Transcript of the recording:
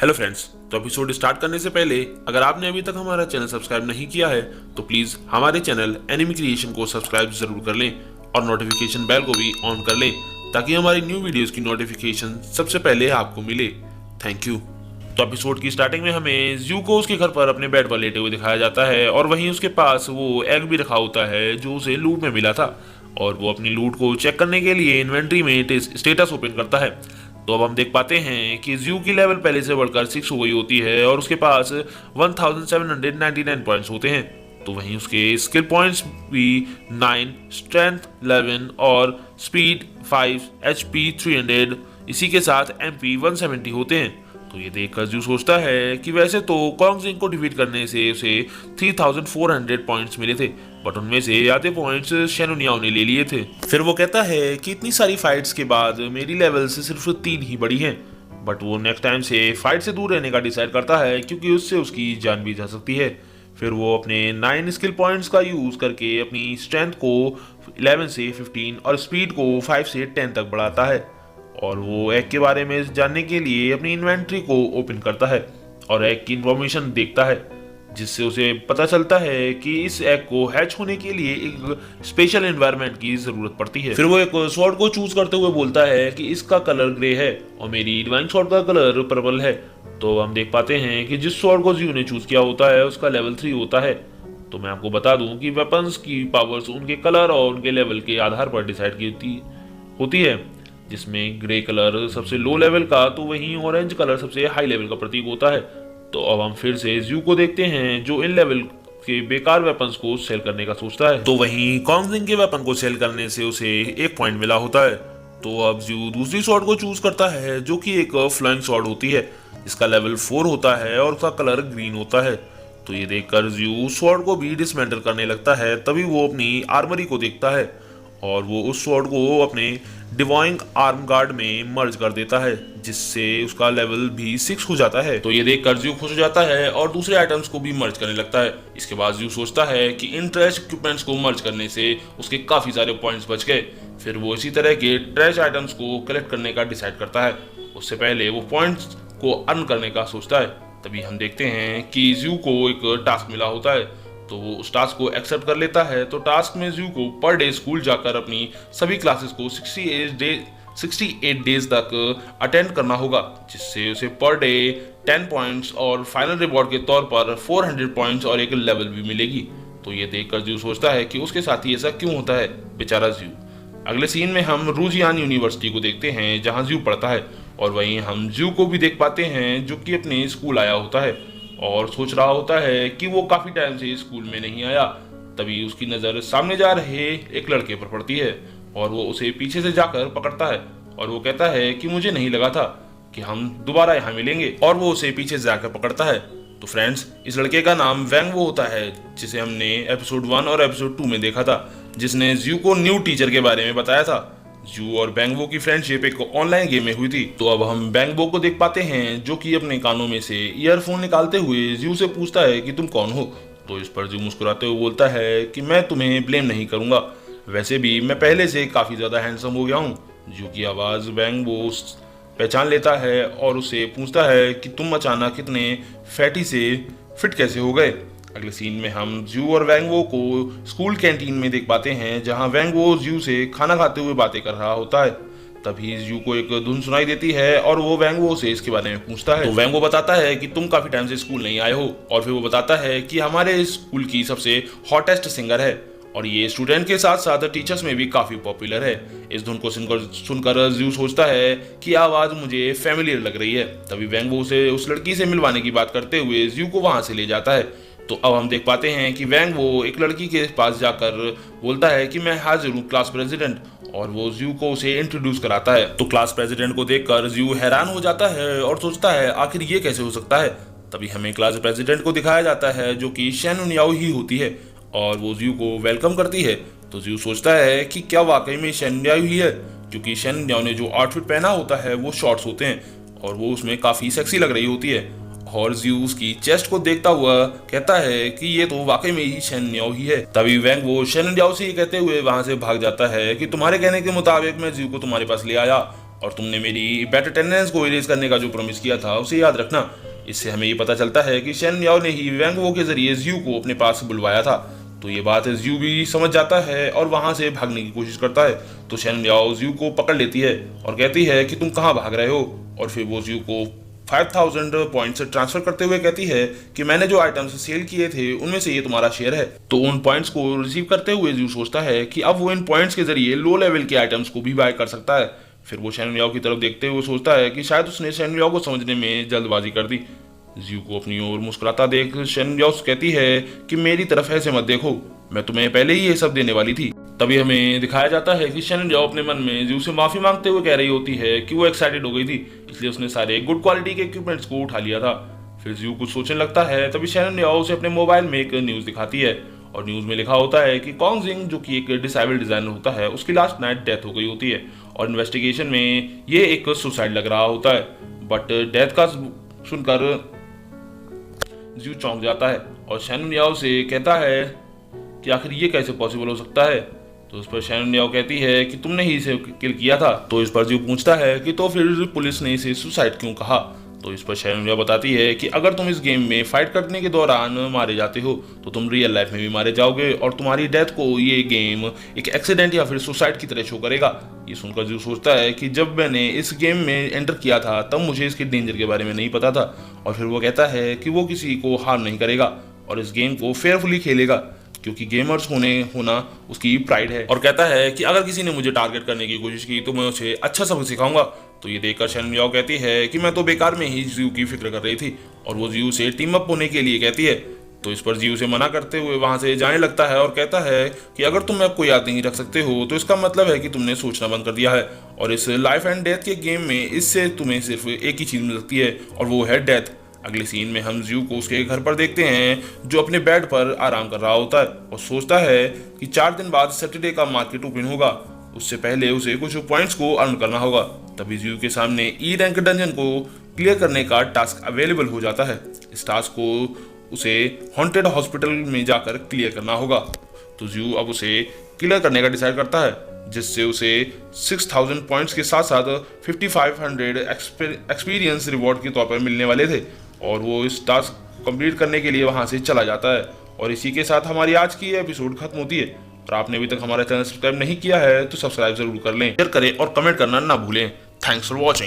Hello friends, तो episode start करने से पहले अगर आपने अभी तक हमारा चैनल सब्सक्राइब नहीं किया है तो प्लीज हमारे चैनल एनिमी क्रिएशन को सब्सक्राइब जरूर कर लें और नोटिफिकेशन बेल को भी ऑन कर लें ताकि हमारी न्यू वीडियोस की नोटिफिकेशन सबसे पहले आपको मिले। Thank you. तो एपिसोड की स्टार्टिंग में हमें ज्यू को उसके घर पर अपने बेड पर लेटे हुए दिखाया जाता है और वहीं उसके पास वो एग भी रखा होता है जो उसे लूट में मिला था और वो अपनी लूट को चेक करने के लिए इन्वेंट्री में स्टेटस ओपन करता है। तो अब हम देख पाते हैं कि ज्यू की लेवल पहले से बढ़कर 6 हो गई होती है और उसके पास 1799 पॉइंट्स होते हैं। तो वहीं उसके स्किल पॉइंट्स भी 9, स्ट्रेंथ 11 और स्पीड 5, एचपी 300, इसी के साथ एमपी 170 होते हैं। तो ये देखकर ज्यू सोचता है कि वैसे तो कॉन्गजिंग को डिफीट करने से उसे 3400 पॉइंट्स मिले थे, बट उनमें से आधे पॉइंट्स शेनुनियाओ ने ले लिए थे। फिर वो कहता है कि इतनी सारी फाइट्स के बाद मेरी लेवल से सिर्फ 3 ही बढ़ी हैं, बट वो नेक्स्ट टाइम से फाइट से दूर रहने का डिसाइड करता है क्योंकि उससे उसकी जान भी जा सकती है। फिर वो अपने 9 स्किल पॉइंट्स का यूज करके अपनी स्ट्रेंथ को 11 से 15 और स्पीड को 5 से 10 तक बढ़ाता है और वो एग के बारे में जानने के लिए अपनी इन्वेंट्री को ओपन करता है और एग की इंफॉर्मेशन देखता है, जिससे उसे पता चलता है कि इस एग को हैच होने के लिए एक स्पेशल एनवायरनमेंट की जरूरत पड़ती है। फिर वो एक स्वॉर्ड को चूज करते हुए बोलता है कि इसका कलर ग्रे है और मेरी डिवाइन स्वॉर्ड का कलर पर्पल है। तो हम देख पाते हैं कि जिस स्वॉर्ड को ज्यू ने चूज किया होता है उसका लेवल 3 होता है। तो मैं आपको बता दूं कि वेपन्स की पावर्स उनके कलर और उनके लेवल के आधार पर डिसाइड की होती है, जिसमें ग्रे कलर सबसे लो लेवल का तो वहीं ऑरेंज कलर सबसे हाई लेवल का प्रतीक होता है। तो अब हम फिर से ज्यू को देखते हैं जो इन लेवल के बेकार वेपन्स को सेल करने का सोचता है। तो वहीं कॉन्गजिंग के वेपन को सेल करने से उसे 1 पॉइंट मिला होता है। तो अब ज्यू दूसरी स्वॉर्ड को चूज करता है जो कि एक फ्लाइंग स्वॉर्ड होती है। इसका लेवल 4 होता है और उसका कलर ग्रीन होता है। तो ये देखकर ज्यू स्वॉर्ड को भी डिसमेंटल करने लगता है। तभी वो अपनी आर्मरी को देखता है और वो उस स्वॉर्ड को अपने डिवाइन आर्म गार्ड में मर्ज कर देता है, जिससे उसका लेवल भी 6 हो जाता है। तो ये देखकर ज्यू खुश हो जाता है और दूसरे आइटम्स को भी मर्ज करने लगता है। इसके बाद ज्यू सोचता है कि इन ट्रैश इक्विपमेंट्स को मर्ज करने से उसके काफी सारे पॉइंट्स बच गए। फिर वो इसी तरह के ट्रैश आइटम्स को कलेक्ट करने का डिसाइड करता है। उससे पहले वो पॉइंट्स को अर्न करने का सोचता है। तभी हम देखते हैं कि ज्यू को एक टास्क मिला होता है। तो वो उस टास्क को एक्सेप्ट कर लेता है। तो टास्क में ज्यू को पर डे स्कूल जाकर अपनी सभी क्लासेस को 68 डेज तक अटेंड करना होगा, जिससे उसे पर डे 10 पॉइंट्स और फाइनल रिवॉर्ड के तौर पर 400 पॉइंट्स और एक लेवल भी मिलेगी। तो ये देखकर ज्यू सोचता है कि उसके साथ ही ऐसा क्यों होता है, बेचारा ज्यू। अगले सीन में हम रूजियान यूनिवर्सिटी को देखते हैं जहां ज्यू पढ़ता है और वहीं हम ज्यू को भी देख पाते हैं जो कि अपने स्कूल आया होता है और सोच रहा होता है कि वो काफी टाइम से स्कूल में नहीं आया। तभी उसकी नजर सामने जा रहे एक लड़के पर पड़ती है और वो उसे पीछे से जाकर पकड़ता है और वो कहता है कि मुझे नहीं लगा था कि हम दोबारा यहाँ मिलेंगे, और वो उसे पीछे से जाकर पकड़ता है। तो फ्रेंड्स, इस लड़के का नाम वैंग वो होता है जिसे हमने एपिसोड 1 और एपिसोड 2 में देखा था, जिसने ज्यू को न्यू टीचर के बारे में बताया था। ज्यू और बैंगवो की फ्रेंडशिप एक ऑनलाइन गेम में हुई थी। तो अब हम बैंगवो को देख पाते हैं जो कि अपने कानों में से ईयरफोन निकालते हुए ज्यू से पूछता है कि तुम कौन हो। तो इस पर ज्यू मुस्कुराते हुए बोलता है कि मैं तुम्हें ब्लेम नहीं करूंगा, वैसे भी मैं पहले से काफी ज्यादा हैंडसम हो गया हूँ। ज्यू की आवाज बैंगवो पहचान लेता है और उसे पूछता है कि तुम अचानक इतने फैटी से फिट कैसे हो गए। अगले सीन में हम ज्यू और वैंगवो को स्कूल कैंटीन में देख पाते हैं जहां वैंगवो ज्यू से खाना खाते हुए बातें कर रहा होता है। तभी ज्यू को एक धुन सुनाई देती है और वो वैंगवो से इसके बारे में पूछता है। तो वैंगवो बताता है कि तुम काफी टाइम से स्कूल नहीं आए हो, और फिर वो बताता है कि हमारे स्कूल की सबसे हॉटेस्ट सिंगर है और ये स्टूडेंट के साथ साथ टीचर्स में भी काफी पॉपुलर है। इस धुन को सुनकर ज्यू सोचता है कि आवाज मुझे फैमिलियर लग रही है। तभी वैंगवो से उस लड़की से मिलवाने की बात करते हुए ज्यू को वहां से ले जाता है। तो अब हम देख पाते हैं कि वैंग वो एक लड़की के पास जाकर बोलता है कि मैं हाजिर हूँ क्लास प्रेसिडेंट, और वो ज्यू को उसे इंट्रोड्यूस कराता है। तो क्लास प्रेसिडेंट को देखकर ज्यू हैरान हो जाता है और सोचता है आखिर ये कैसे हो सकता है। तभी हमें क्लास प्रेसिडेंट को दिखाया जाता है जो कि शेनुनियाओ ही होती है और वो ज्यू को वेलकम करती है। तो ज्यू सोचता है कि क्या वाकई में शेनुनियाओ ही है, क्योंकि शेनुनियाओ ने जो आउटफिट पहना होता है वो शॉर्ट्स होते हैं और वो उसमें काफी सेक्सी लग रही होती है। और ज्यू उसकी चेस्ट को देखता हुआ कहता है कि ये तो वाकई में ही शेनुनियाओ ही है। तभी वैंग वो शेनुनियाओ से ये कहते हुए वहां से भाग जाता है कि तुम्हारे कहने के मुताबिक मैं ज्यू को तुम्हारे पास ले आया और तुमने मेरी बैड अटेंडेंस को इरेज करने का जो प्रॉमिस किया था उसे याद रखना। इससे हमें ये पता चलता है कि शेन मियाओ ने ही वैंग वो के जरिए जियू को अपने पास बुलवाया था। तो ये बात जियू भी समझ जाता है और वहां से भागने की कोशिश करता है। तो शेन मियाओ जियू को पकड़ लेती है और कहती है कि तुम कहाँ भाग रहे हो। और फिर वो जियू को 5000 पॉइंट्स ट्रांसफर करते हुए कहती है कि मैंने जो आइटम्स सेल किए थे उनमें से ये तुम्हारा शेयर है। तो उन पॉइंट्स को रिसीव करते हुए जियू सोचता है कि अब वो इन पॉइंट्स के जरिए लो लेवल के आइटम्स को भी बाय कर सकता है। फिर वो शेन मियाओ की तरफ देखते हुए सोचता है कि शायद उसने शेन मियाओ को समझने में जल्दबाजी कर दी। जियू को अपनी ओर मुस्कुराता देख शेन मियाओ कहती है कि मेरी तरफ ऐसे मत देखो, मैं तुम्हें पहले ही ये सब देने वाली थी। तभी हमें दिखाया जाता है कि शेन मियाओ अपने मन में जियू से माफी मांगते हुए कह रही होती है कि वो एक्साइटेड हो गई थी, इसलिए उसने सारे गुड क्वालिटी के इक्विपमेंट्स को उठा लिया था। फिर जियू कुछ सोचने लगता है, तभी शेन मियाओ उसे अपने मोबाइल में एक न्यूज दिखाती है और न्यूज में लिखा होता है कि कॉन्ग जिंग जो कि एक डिसेबल्ड डिजाइनर होता है उसकी लास्ट नाइट डेथ हो गई होती है और इन्वेस्टिगेशन में ये एक सुसाइड लग रहा होता है। बट डेथ का सुनकर जियू चौंक जाता है और शेन मियाओ से कहता है कि आखिर ये कैसे पॉसिबल हो सकता है। तो उस पर शेन मियाओ कहती है कि तुमने ही इसे किल किया था। तो इस पर जियू पूछता है कि तो फिर पुलिस ने इसे सुसाइड क्यों कहा। तो इस पर शेन मियाओ बताती है कि अगर तुम इस गेम में फाइट करने के दौरान मारे जाते हो तो तुम रियल लाइफ में भी मारे जाओगे और तुम्हारी डेथ को ये गेम एक एक्सीडेंट या फिर सुसाइड की तरह शो करेगा। ये सुनकर जियू सोचता है कि जब मैंने इस गेम में एंटर किया था तब मुझे इसके डेंजर के बारे में नहीं पता था। और फिर वो कहता है कि वो किसी को हार्म नहीं करेगा और इस गेम को फेयरफुली खेलेगा क्योंकि गेमर्स होना उसकी प्राइड है। और कहता है कि अगर किसी ने मुझे टारगेट करने की कोशिश की तो मैं उसे अच्छा सबक सिखाऊंगा। तो ये देखकर शेन मियाओ कहती है कि मैं तो बेकार में ही जियू की फिक्र कर रही थी और वो जियू से टीम अप होने के लिए कहती है। तो इस पर जियू से मना करते हुए वहां से जाने लगता है और कहता है कि अगर तुम मैप को याद नहीं रख सकते हो तो इसका मतलब है कि तुमने सोचना बंद कर दिया है और इस लाइफ एंड डेथ के गेम में इससे तुम्हें सिर्फ एक ही चीज मिल सकती है और वो है डेथ। अगले सीन में हम जियू को उसके घर पर देखते हैं जो अपने बेड पर आराम कर रहा होता है और सोचता है कि 4 दिन बाद सैटरडे का मार्केट ओपन होगा, उससे पहले उसे कुछ पॉइंट्स को अर्न करना होगा। तभी जियू के सामने ई रैंक डंजन को क्लियर करने का टास्क अवेलेबल हो जाता है। इस टास्क को उसे हॉन्टेड हॉस्पिटल में जाकर क्लियर करना होगा। तो जियू अब उसे क्लियर करने का डिसाइड करता है जिससे उसे 6000 पॉइंट्स के साथ साथ 5500 एक्सपीरियंस रिवॉर्ड के तौर पर मिलने वाले थे और वो इस टास्क कंप्लीट करने के लिए वहां से चला जाता है। और इसी के साथ हमारी आज की एपिसोड खत्म होती है। और आपने अभी तक हमारा चैनल सब्सक्राइब नहीं किया है तो सब्सक्राइब जरूर कर लें, शेयर करें और कमेंट करना ना भूलें। Thanks for watching.